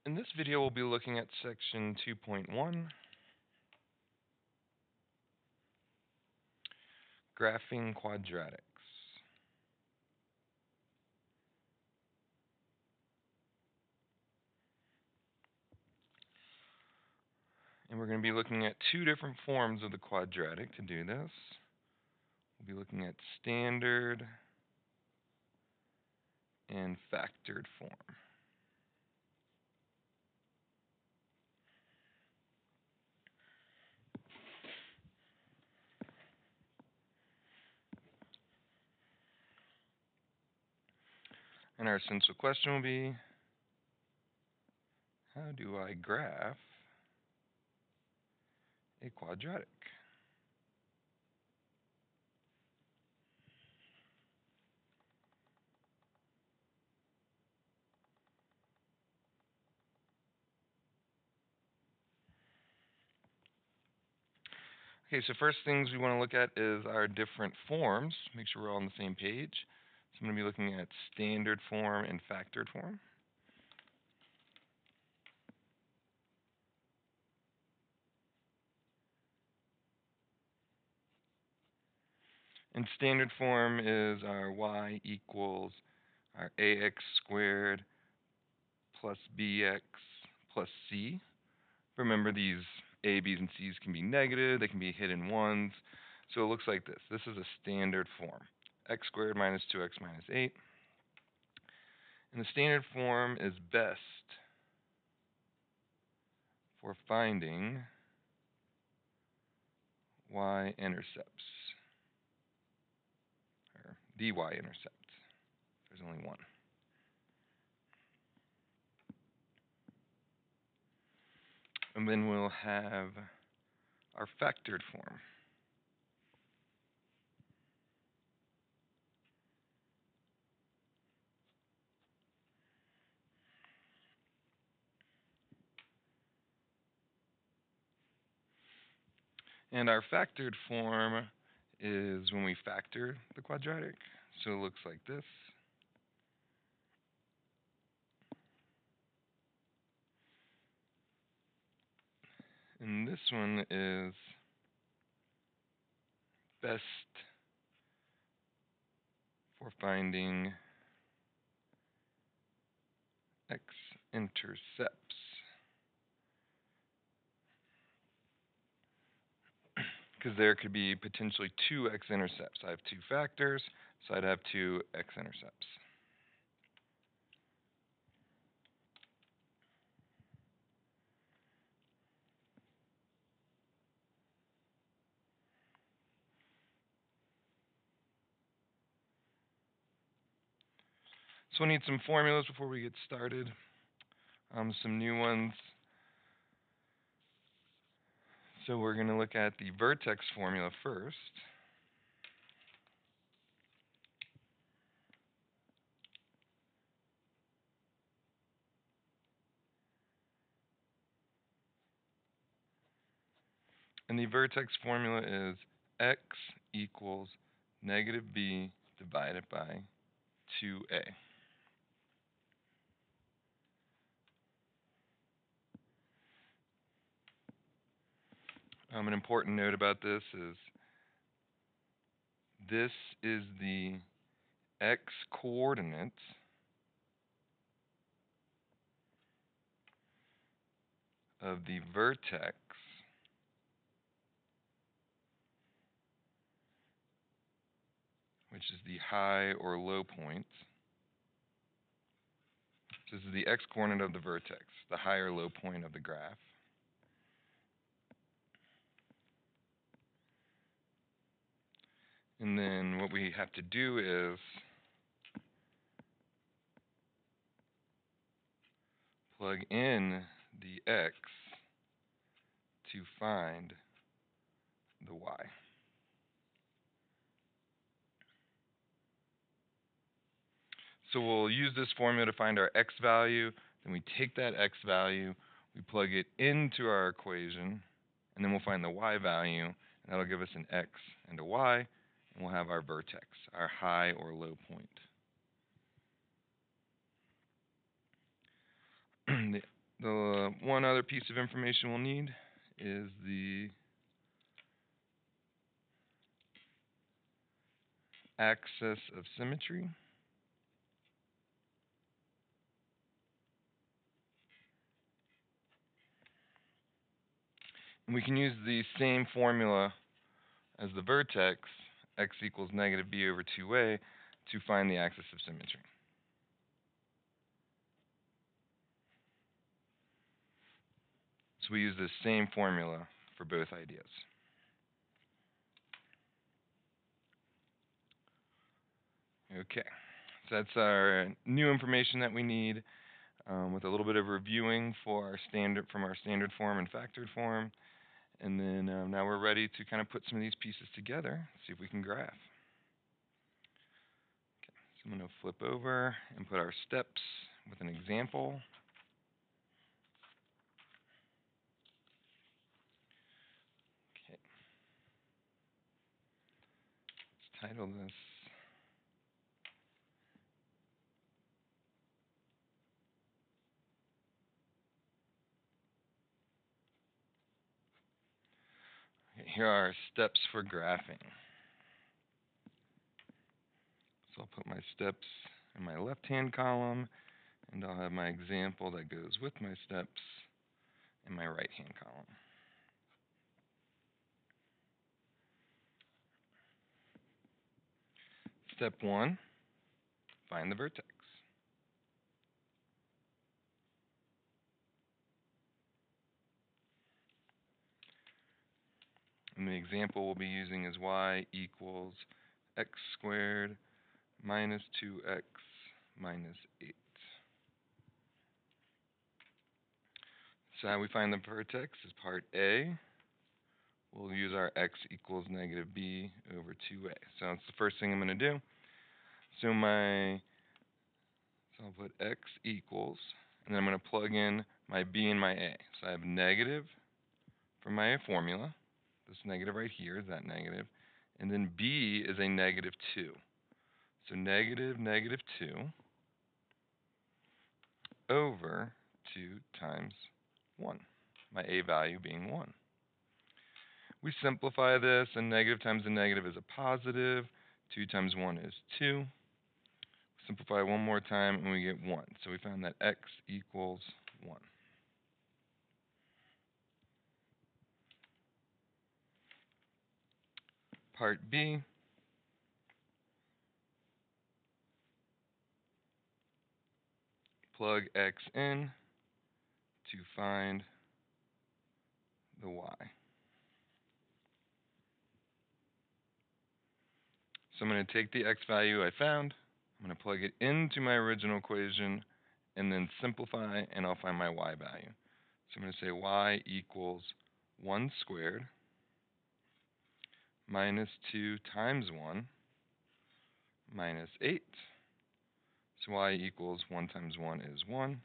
In this video, we'll be looking at section 2.1, graphing quadratics. And we're going to be looking at two different forms of the quadratic to do this. We'll be looking at standard and factored form. And our essential question will be, how do I graph a quadratic? Okay, so first things we want to look at is our different forms. Make sure we're all on the same page. So I'm going to be looking at standard form and factored form. And standard form is our y equals our ax squared plus bx plus c. Remember, these a, b's, and c's can be negative. They can be hidden ones. So it looks like this. This is a standard form. X squared minus 2x minus 8. And the standard form is best for finding y-intercepts, or dy-intercept. There's only one. And then we'll have our factored form. And our factored form is when we factor the quadratic. So it looks like this. And this one is best for finding x-intercepts. Because there could be potentially two x-intercepts. I have two factors, so I'd have two x-intercepts. So we need some formulas before we get started. Some new ones. So we're going to look at the vertex formula first. And the vertex formula is x equals negative b divided by 2a. An important note about this is the x-coordinate of the vertex which is the high or low point. This is the x-coordinate of the vertex, the high or low point of the graph. And then what we have to do is plug in the x to find the y. So we'll use this formula to find our x value. Then we take that x value, we plug it into our equation, and then we'll find the y value, and that'll give us an x and a y, and we'll have our vertex, our high or low point. The one other piece of information we'll need is the axis of symmetry. And we can use the same formula as the vertex, x equals negative b over 2a, to find the axis of symmetry. So we use the same formula for both ideas. Okay, so that's our new information that we need, with a little bit of reviewing for our from our standard form and factored form. And then now we're ready to kind of put some of these pieces together, see if we can graph. Okay, so I'm going to flip over and put our steps with an example. Okay, let's title this Here are steps for graphing. So I'll put my steps in my left-hand column, and I'll have my example that goes with my steps in my right-hand column. Step 1, find the vertex. And the example we'll be using is y equals x squared minus 2x minus 8. So how we find the vertex is part A. We'll use our x equals negative b over 2a. So that's the first thing I'm going to do. So I'll put x equals, and then I'm going to plug in my b and my a. So I have negative for my formula. This negative right here is that negative. And then b is a negative 2. So negative, negative 2 over 2 times 1, my a value being 1. We simplify this, and negative times a negative is a positive. 2 times 1 is 2. Simplify one more time, and we get 1. So we found that x equals 1. Part B, plug x in to find the y. So I'm going to take the x value I found, I'm going to plug it into my original equation, and then simplify, and I'll find my y value. So I'm going to say y equals 1 squared minus 2 times 1 minus 8. So y equals 1 times 1 is 1.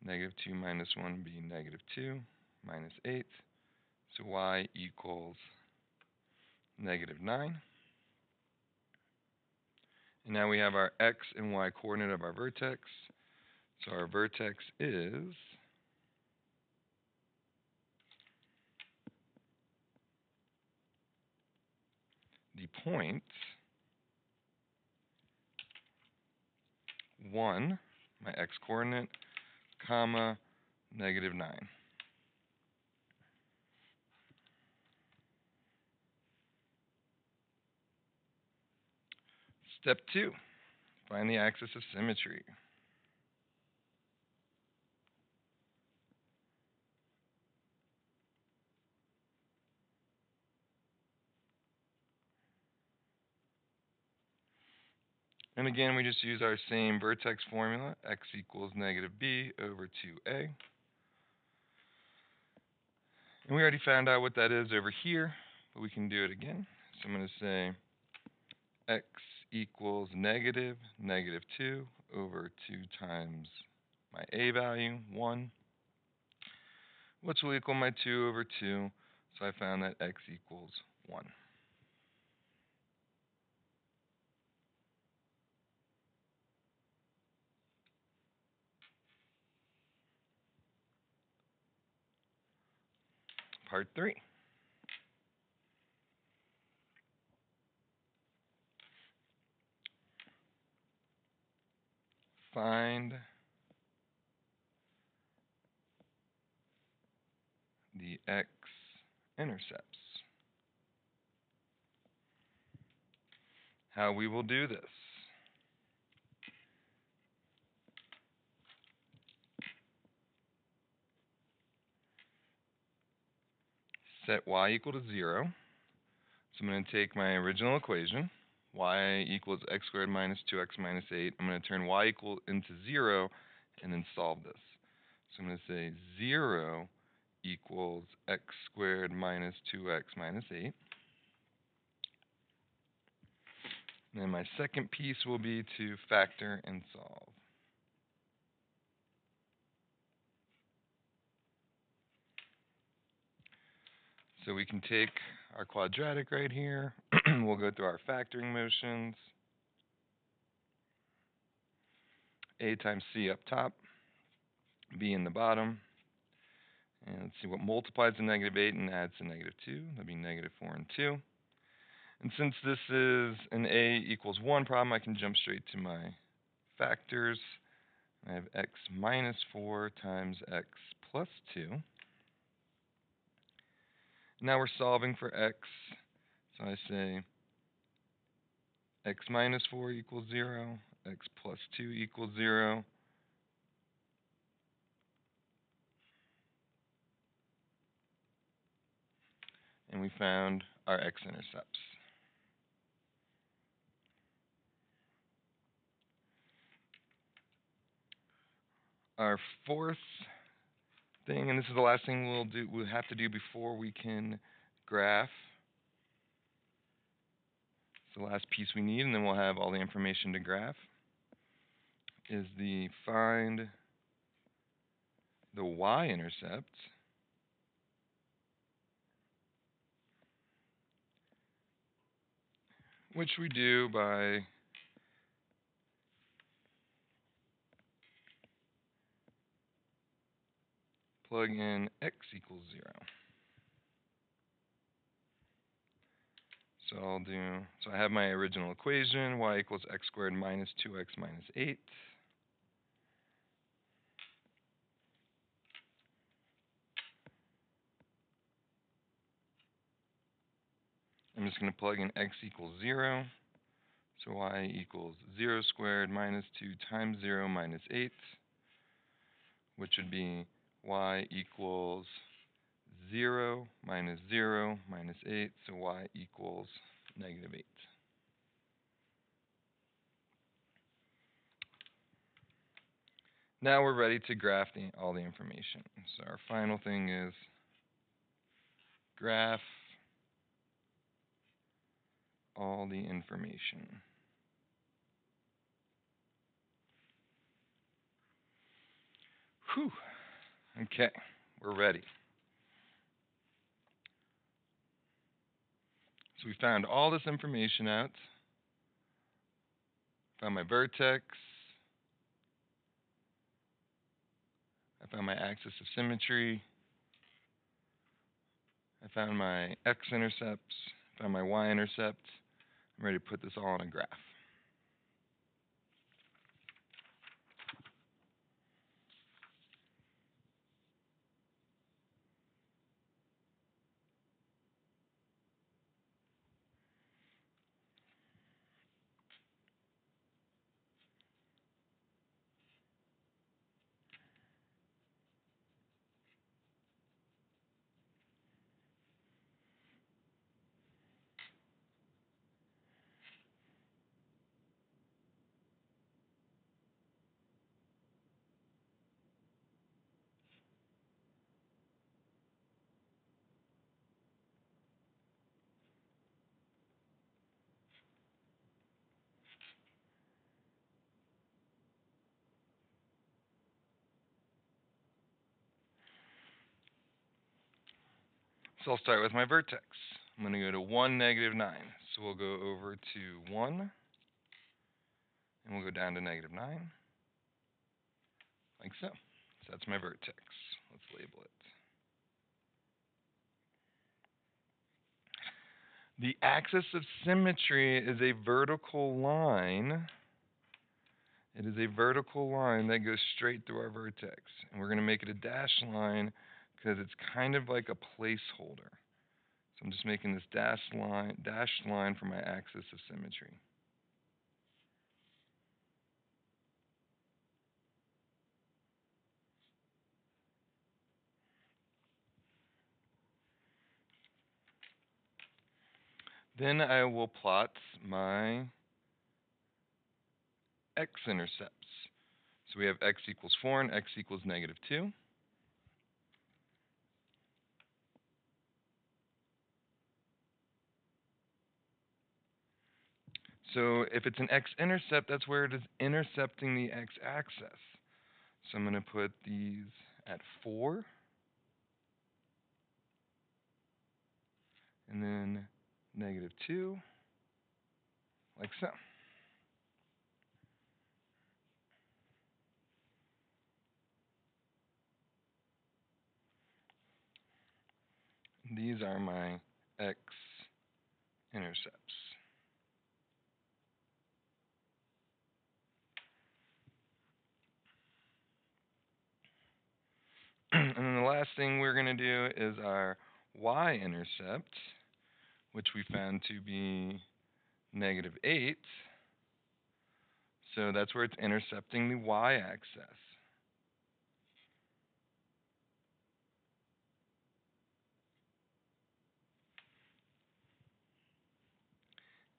Negative 2 minus 1 would be negative 2 minus 8. So y equals negative 9. And now we have our x and y coordinate of our vertex. So our vertex is the point 1, my x coordinate, comma, negative 9. Step 2, find the axis of symmetry. And again, we just use our same vertex formula, x equals negative b over 2a. And we already found out what that is over here, but we can do it again. So I'm going to say x equals negative 2 over 2 times my a value, 1, which will equal my 2 over 2. So I found that x equals 1. part 3. Find the x-intercepts. How we will do this. Set y equal to 0. So I'm going to take my original equation, y equals x squared minus 2x minus 8. I'm going to turn y equal into 0 and then solve this. So I'm going to say 0 equals x squared minus 2x minus 8. And then my second piece will be to factor and solve. So we can take our quadratic right here. We'll go through our factoring motions. A times c up top, b in the bottom. And let's see what multiplies to negative 8 and adds to negative 2. That'd be negative 4 and 2. And since this is an a equals 1 problem, I can jump straight to my factors. I have x minus 4 times x plus 2. Now we're solving for x. So I say x minus 4 equals 0, x plus 2 equals 0. And we found our x-intercepts. Our fourth thing, and this is the last thing we'll have to do before we can graph. It's the last piece we need, and then we'll have all the information to graph, is the find the y-intercept which we do by plug in x equals 0. So I have my original equation, y equals x squared minus 2x minus 8. I'm just going to plug in x equals 0. So y equals 0 squared minus 2 times 0 minus 8, which would be y equals 0 minus 0 minus 8, so y equals negative 8. Now we're ready to graph all the information. So our final thing is graph all the information. Whew. Okay, we're ready. So we found all this information out. Found my vertex. I found my axis of symmetry. I found my x-intercepts. Found my y-intercept. I'm ready to put this all on a graph. So I'll start with my vertex. I'm going to go to 1, negative 9. So we'll go over to 1, and we'll go down to negative 9, like so. So that's my vertex. Let's label it. The axis of symmetry is a vertical line. It is a vertical line that goes straight through our vertex. And we're going to make it a dashed line because it's kind of like a placeholder. So I'm just making this dashed line for my axis of symmetry. Then I will plot my x-intercepts. So we have x equals 4 and x equals -2. So if it's an x-intercept, that's where it is intercepting the x-axis. So I'm going to put these at 4, and then -2, like so. These are my x-intercepts. And then the last thing we're going to do is our y-intercept, which we found to be -8. So that's where it's intercepting the y-axis.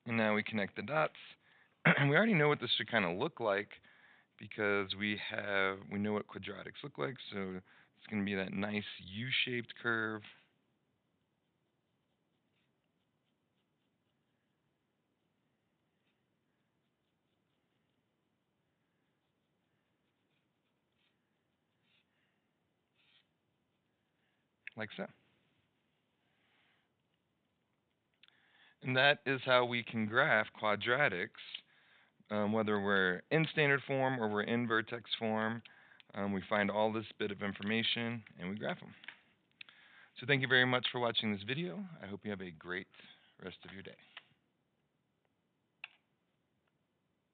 And now we connect the dots. And we already know what this should kind of look like because we know what quadratics look like. So it's going to be that nice U-shaped curve. Like so. And that is how we can graph quadratics, whether we're in standard form or we're in vertex form. We find all this bit of information and we graph them. So thank you very much for watching this video. I hope you have a great rest of your day.